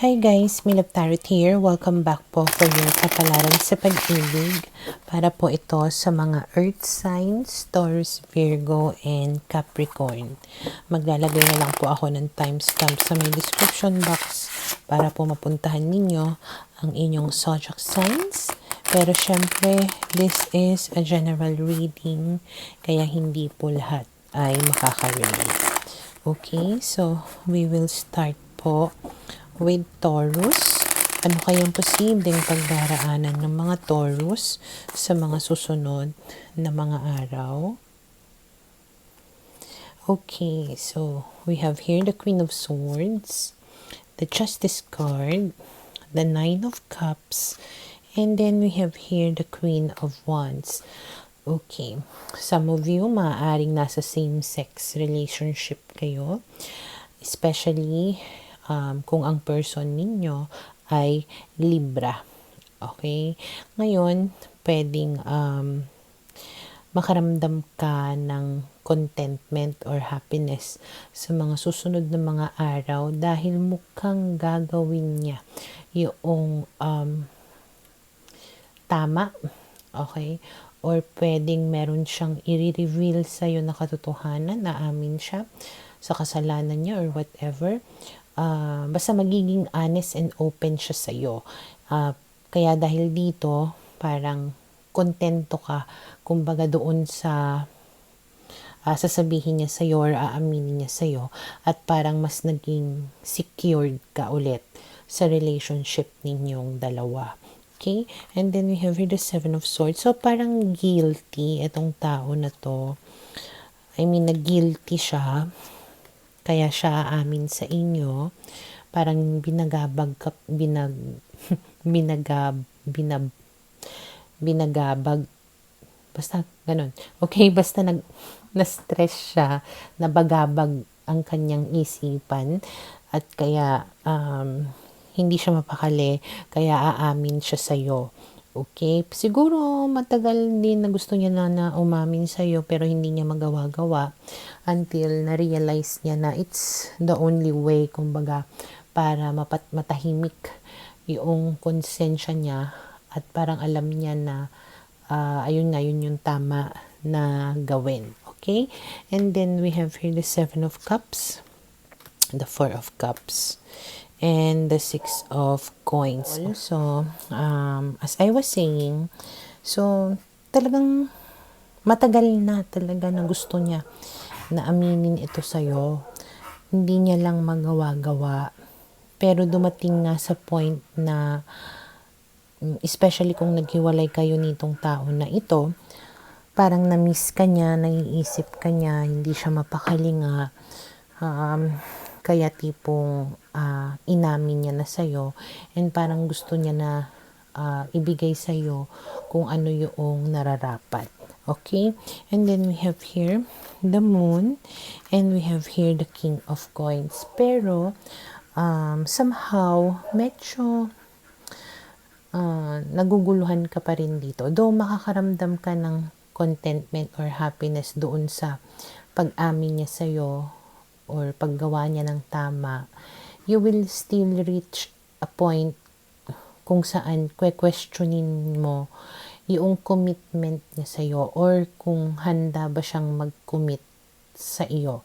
Hi guys, Milab Tarot here. Welcome back po for your kapalaran sa pag-ibig. Para po ito sa mga Earth signs, Taurus, Virgo, and Capricorn. Maglalagay na lang po ako ng timestamp sa may description box para po mapuntahan ninyo ang inyong zodiac signs. Pero syempre, this is a general reading, kaya hindi po lahat ay makaka-relate. Okay, so we will start po with Taurus. Ano kayang posibleng pagdaraanan ng mga Taurus sa mga susunod na mga araw? Okay, so we have here the Queen of Swords, the Justice card, the Nine of Cups, and then we have here the Queen of Wands. Okay, some of you maaaring nasa same-sex relationship kayo, especially kung ang person ninyo ay Libra. Okay? Ngayon, pwedeng makaramdam ka ng contentment or happiness sa mga susunod na mga araw dahil mukhang gagawin niya yung tama. Okay? Or pwedeng meron siyang i-reveal sa'yo na katotohanan na amin siya sa kasalanan niya or whatever. Basta magiging honest and open siya sa'yo. Kaya dahil dito, parang kontento ka, kumbaga doon sa sasabihin niya sa'yo or aaminin niya sa'yo, at parang mas naging secured ka ulit sa relationship ninyong dalawa. Okay? And then we have here the Seven of Swords. So parang guilty itong tao na to. I mean, na-guilty siya. Kaya siya aamin sa inyo, parang binagabag, basta ganun. Okay, basta na-stress siya, nabagabag ang kanyang isipan, at kaya hindi siya mapakali, kaya aamin siya sa'yo. Okay? Siguro matagal din na gusto niya na umamin sa'yo pero hindi niya magawa-gawa until na-realize niya na it's the only way, kumbaga, para matahimik yung konsensya niya at parang alam niya na ayun yung tama na gawin. Okay? And then we have here the Seven of Cups, the Four of Cups, and the Six of Coins. So, as I was saying, so, talagang matagal na talaga na gusto niya na aminin ito sa'yo. Hindi niya lang magawa-gawa. Pero dumating nga sa point na, especially kung naghiwalay kayo nitong tao na ito, parang na-miss ka niya, naiisip ka niya, hindi siya mapakalinga. Kaya tipong inamin niya na sa'yo, and parang gusto niya na ibigay sa'yo kung ano yung nararapat. Okay? And then we have here the Moon, and we have here the King of Coins. Pero somehow medyo naguguluhan ka pa rin dito. Though makakaramdam ka ng contentment or happiness doon sa pag-amin niya sa'yo or paggawa niya ng tama, you will still reach a point kung saan questionin mo yung commitment niya sa'yo or kung handa ba siyang mag-commit sa iyo.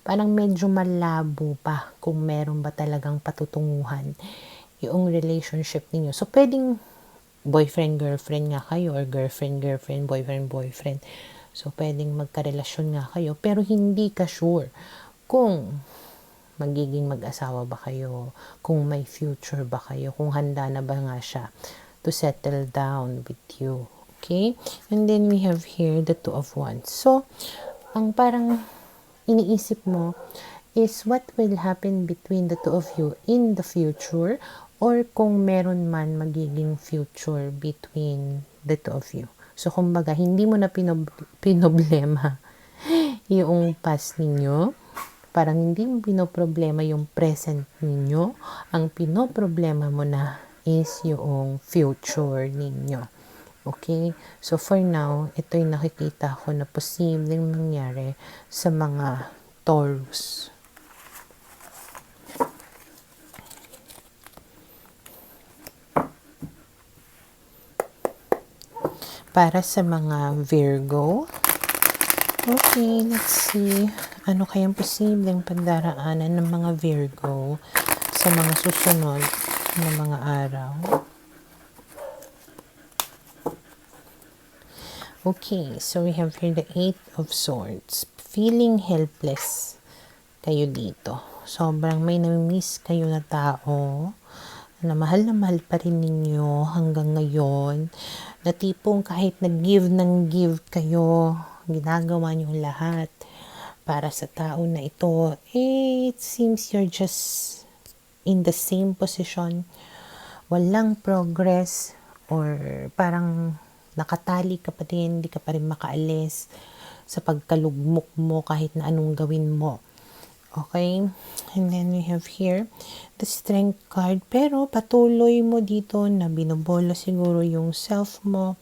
Parang medyo malabo pa kung meron ba talagang patutunguhan yung relationship ninyo. So, pwedeng boyfriend-girlfriend nga kayo or girlfriend-girlfriend, boyfriend-boyfriend. So, pwedeng magkarelasyon nga kayo pero hindi ka sure kung magiging mag-asawa ba kayo, kung may future ba kayo, kung handa na ba nga siya to settle down with you. Okay? And then we have here the Two of Wands. So, ang parang iniisip mo is what will happen between the two of you in the future, or kung meron man magiging future between the two of you. So, kumbaga, hindi mo na pinoblema yung past ninyo. Parang hindi mo pinoproblema yung present ninyo. Ang pinoproblema mo na is yung future ninyo. Okay? So, for now, ito yung nakikita ko na posibleng mangyari sa mga Taurus. para sa mga Virgo. Okay, let's see. Ano kayang posibleng pagdaraanan ng mga Virgo sa mga susunod na mga araw? Okay, so we have here the Eight of Swords. Feeling helpless kayo dito. Sobrang may nami-miss kayo na tao na mahal pa rin ninyo hanggang ngayon. Na tipong kahit nag-give ng give kayo, ginagawa niyo lahat para sa tao na ito, it seems you're just in the same position. Walang progress or parang nakatali ka pa din, hindi ka pa rin makaalis sa pagkalugmok mo kahit na anong gawin mo. Okay? And then we have here the Strength card. Pero patuloy mo dito na binobola siguro yung self mo,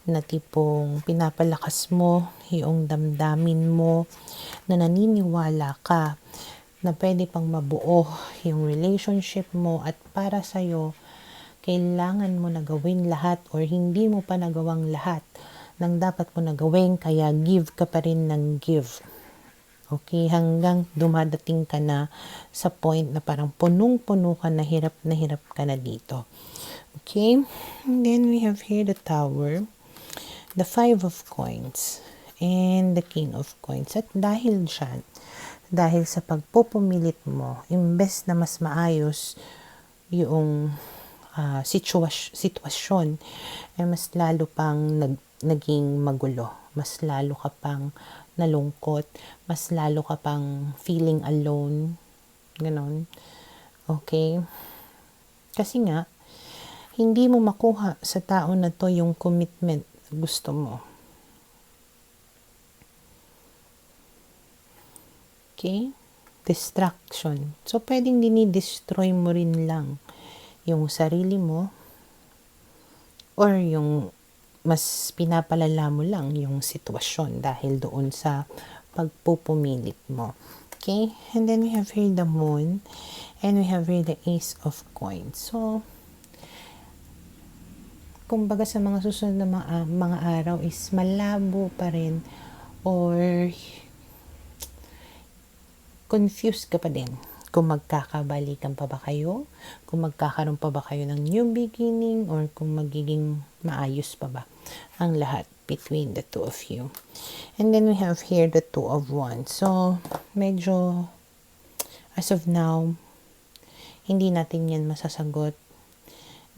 na tipong pinapalakas mo yung damdamin mo, na naniniwala ka na pwede pang mabuo yung relationship mo at para sa'yo, kailangan mo na gawin lahat or hindi mo pa nagawang lahat ng dapat mo na gawin, kaya give ka pa rin ng give. Okay, hanggang dumadating ka na sa point na parang punong-puno ka na hirap ka na dito. Okay, and then we have here the Tower, the Five of Coins, and the King of Coins. At dahil dyan, dahil sa pagpupumilit mo, imbes na mas maayos yung sitwasyon, ay mas lalo pang naging magulo. Mas lalo ka pang nalungkot, mas lalo ka pang feeling alone, ganon. Okay? Kasi nga, hindi mo makuha sa tao na to yung commitment na gusto mo. Okay? Distraction. So, pwedeng dinidestroy mo rin lang yung sarili mo or yung mas pinapalala mo lang yung sitwasyon dahil doon sa pagpupumilit mo. Okay? And then we have here the Moon and we have here the Ace of Coins. So, kumbaga sa mga susunod na mga araw is malabo pa rin or confused ka pa din. Kung magkakabalikan pa ba kayo, kung magkakaroon pa ba kayo ng new beginning, or kung magiging maayos pa ba ang lahat between the two of you. And then we have here the Two of Wands. So, medyo, as of now, hindi natin yan masasagot.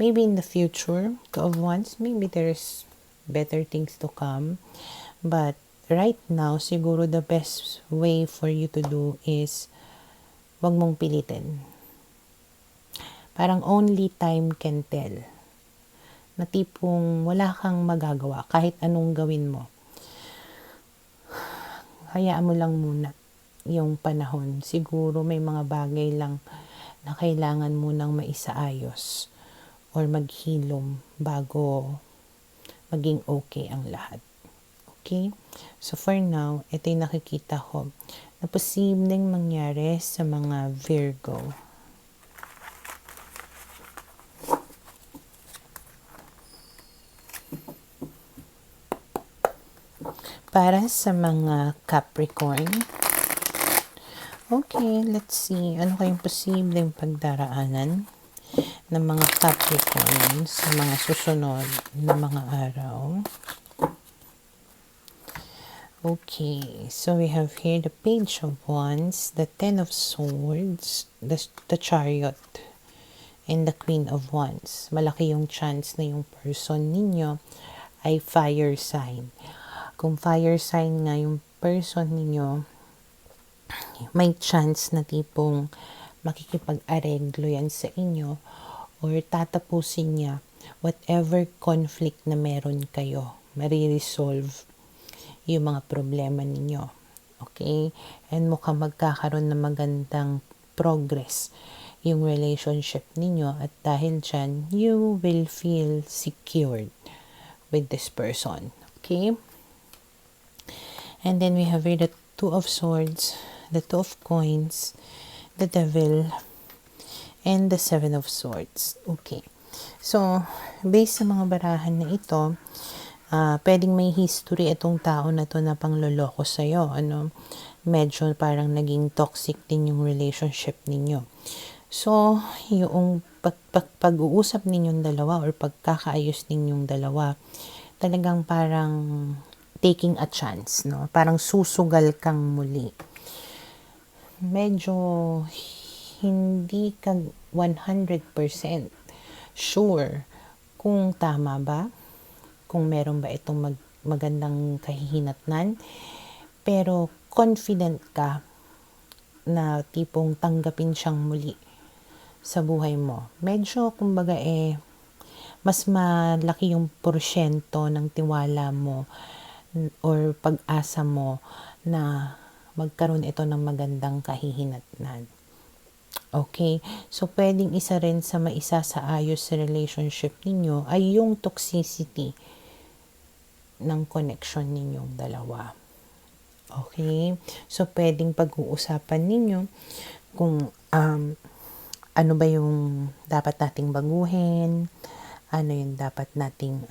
Maybe in the future, Two of Wands, maybe there's better things to come. But right now, siguro the best way for you to do is wag mong pilitin. Parang only time can tell. Na tipong wala kang magagawa kahit anong gawin mo. Hayaan mo lang muna yung panahon. Siguro may mga bagay lang na kailangan mo nang maisaayos or maghilom bago maging okay ang lahat. Okay? So for now, ito yung nakikita ko na posibleng mangyari sa mga Virgo. Para sa mga Capricorn. Okay, let's see. Ano kayong posibleng pagdaraanan ng mga Capricorn sa mga susunod na mga araw? Okay, so we have here the Page of Wands, the Ten of Swords, the Chariot, and the Queen of Wands. Malaki yung chance na yung person ninyo ay fire sign. Kung fire sign nga yung person ninyo, may chance na tipong makikipag-areglo yan sa inyo or tatapusin niya whatever conflict na meron kayo. Mariresolve yung mga problema ninyo. Okay? And mukhang magkakaroon ng magandang progress yung relationship ninyo at dahil dyan, you will feel secured with this person. Okay? And then we have here the Two of Swords, the Two of Coins, the Devil, and the Seven of Swords. Okay. So, based sa mga barahan na ito, Pwedeng may history itong tao na to na pangloloko sa'yo, ano. Medyo parang naging toxic din yung relationship ninyo. So, yung pag-uusap ninyong dalawa or pagkakaayos ninyong dalawa, talagang parang taking a chance, no? Parang susugal kang muli. Medyo hindi ka 100% sure kung tama ba, kung meron ba itong magandang kahihinatnan, pero confident ka na tipong tanggapin siyang muli sa buhay mo. Medyo, kumbaga mas malaki yung porsyento ng tiwala mo or pag-asa mo na magkaroon ito ng magandang kahihinatnan. Okay? So, pwedeng isa rin sa maisasayos sa relationship ninyo ay yung toxicity ng connection ninyong dalawa. Okay? So, pwedeng pag-uusapan ninyo kung ano ba yung dapat nating baguhin, ano yung dapat nating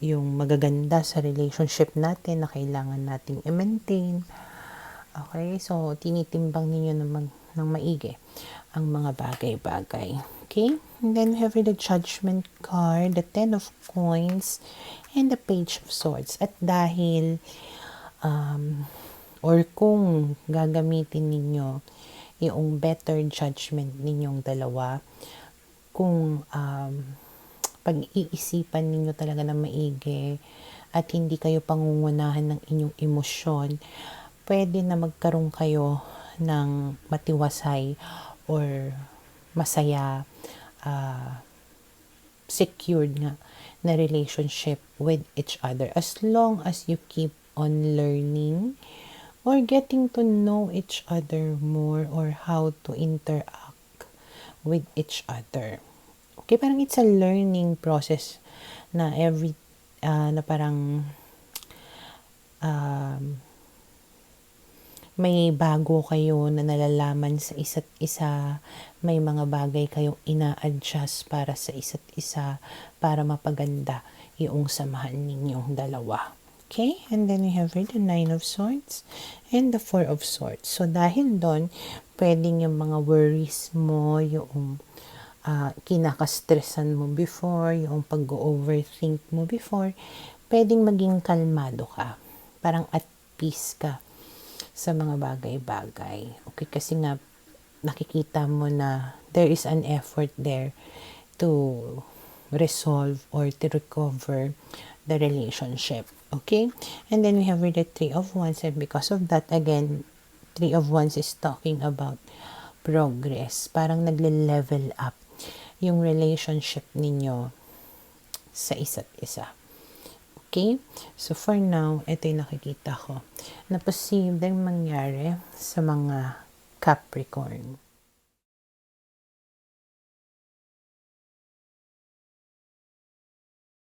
yung magaganda sa relationship natin na kailangan nating i-maintain. Okay? So, tinitimbang ninyo ng maigi ang mga bagay-bagay. Okay? And then we have the Judgment card, the Ten of Coins, and the Page of Swords. At dahil or kung gagamitin ninyo yung better judgment ninyong dalawa, kung pag-iisipan ninyo talaga na maigi at hindi kayo pangungunahan ng inyong emosyon, pwede na magkaroon kayo ng matiwasay or masaya, secured nga na relationship with each other, as long as you keep on learning or getting to know each other more or how to interact with each other. Okay, parang it's a learning process na na parang may bago kayo na nalalaman sa isa't isa, may mga bagay kayong ina-adjust para sa isa't isa para mapaganda yung samahan ninyong dalawa. Okay? And then we have the Nine of Swords and the Four of Swords. So, dahil doon, pwedeng yung mga worries mo, yung kinakastressan mo before, yung pag-overthink mo before, pwedeng maging kalmado ka. Parang at peace ka sa mga bagay-bagay. Okay, kasi nga nakikita mo na there is an effort there to resolve or to recover the relationship. Okay? And then we have the Three of Wands, and because of that, again, Three of Wands is talking about progress. Parang nagle-level up yung relationship ninyo sa isa't isa. Okay? So, for now, ito yung nakikita ko na posibleng mangyari sa mga Capricorn.